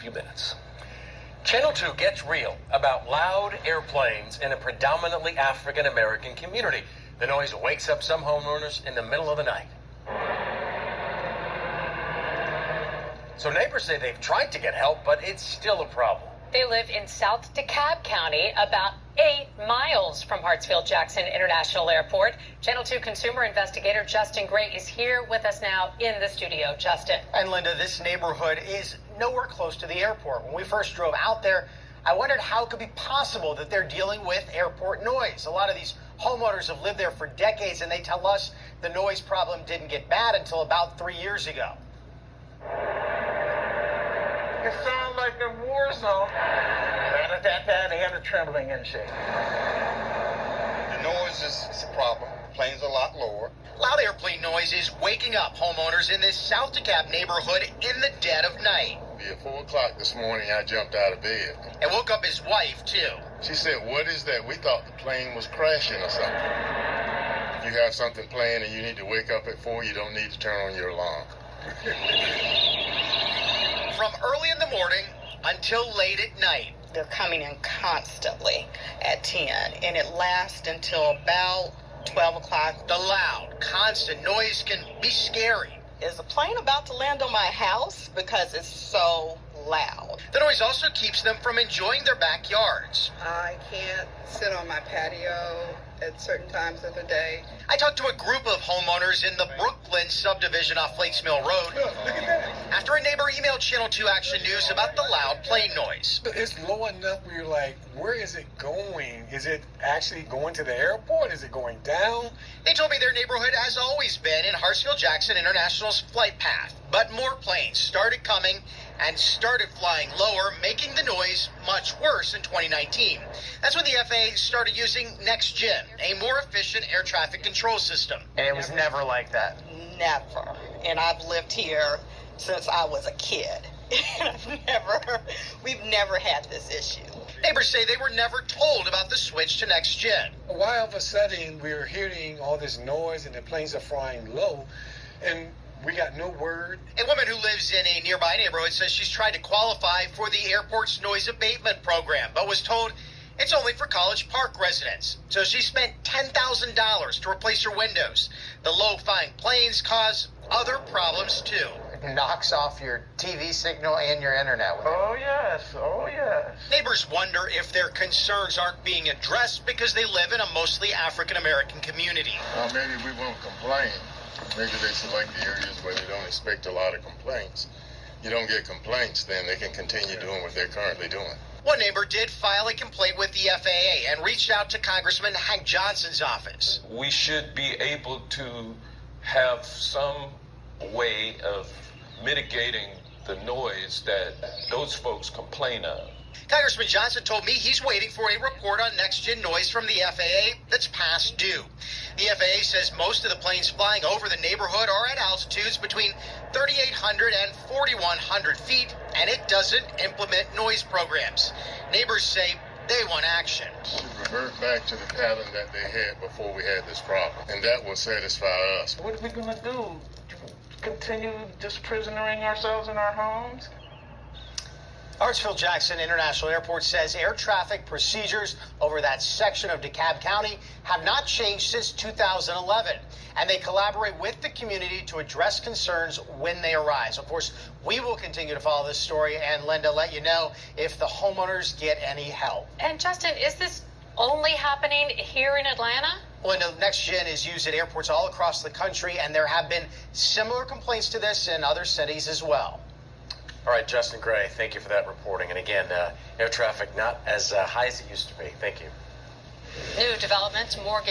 few minutes. Channel 2 gets real about loud airplanes in a predominantly African-American community. The noise wakes up some homeowners in the middle of the night. So neighbors say they've tried to get help, but it's still a problem. They live in South DeKalb County, about 8 miles from Hartsfield-Jackson International Airport. Channel 2 consumer investigator Justin Gray is here with us now in the studio. Justin. And Linda, this neighborhood is nowhere close to the airport. When we first drove out there, I wondered how it could be possible that they're dealing with airport noise. A lot of these homeowners have lived there for decades, and they tell us the noise problem didn't get bad until about 3 years ago. It sounds like a war zone. They have the trembling and shake. The noise is a problem. The plane's a lot lower. Loud airplane noise is waking up homeowners in this South DeKalb neighborhood in the dead of night. At 4 o'clock this morning, I jumped out of bed. And woke up his wife, too. She said, "What is that? We thought the plane was crashing or something." If you have something playing and you need to wake up at 4, you don't need to turn on your alarm. From early in the morning until late at night. They're coming in constantly at 10, and it lasts until about 12 o'clock. The loud, constant noise can be scary. Is the plane about to land on my house? Because it's so loud. The noise also keeps them from enjoying their backyards. I can't sit on my patio at certain times of the day. I talked to a group of homeowners in the Brooklyn subdivision off Flakes Mill Road. After a neighbor emailed Channel 2 Action News about the loud plane noise. It's low enough where you're like, where is it going? Is it actually going to the airport? Is it going down? They told me their neighborhood has always been in Hartsfield-Jackson International's flight path, but more planes started coming and started flying lower, making the noise much worse in 2019. That's when the FAA started using NextGen, a more efficient air traffic control system. And it was never like that? Never. And I've lived here since I was a kid. We've never had this issue. Neighbors say they were never told about the switch to NextGen. Why all of a sudden we're hearing all this noise and the planes are flying low, and we got no word? A woman who lives in a nearby neighborhood says she's tried to qualify for the airport's noise abatement program, but was told it's only for College Park residents. So she spent $10,000 to replace her windows. The low-flying planes cause other problems, too. It knocks off your TV signal and your internet. Oh, yes. Neighbors wonder if their concerns aren't being addressed because they live in a mostly African-American community. Well, maybe we won't complain. Maybe they select the areas where they don't expect a lot of complaints. You don't get complaints, then they can continue doing what they're currently doing. One neighbor did file a complaint with the FAA and reached out to Congressman Hank Johnson's office. We should be able to have some way of mitigating the noise that those folks complain of. Congressman Johnson told me he's waiting for a report on NextGen noise from the FAA that's past due. The FAA says most of the planes flying over the neighborhood are at altitudes between 3,800 and 4,100 feet, and it doesn't implement noise programs. Neighbors say they want action. Should revert back to the pattern that they had before we had this problem, and that will satisfy us. What are we going to do? Continue just prisonering ourselves in our homes? Hartsfield-Jackson International Airport says air traffic procedures over that section of DeKalb County have not changed since 2011, and they collaborate with the community to address concerns when they arise. Of course, we will continue to follow this story and, Linda, let you know if the homeowners get any help. And Justin, is this only happening here in Atlanta? Linda, NextGen is used at airports all across the country, and there have been similar complaints to this in other cities as well. All right, Justin Gray, thank you for that reporting. And again, air traffic not as high as it used to be. Thank you. New developments, mortgage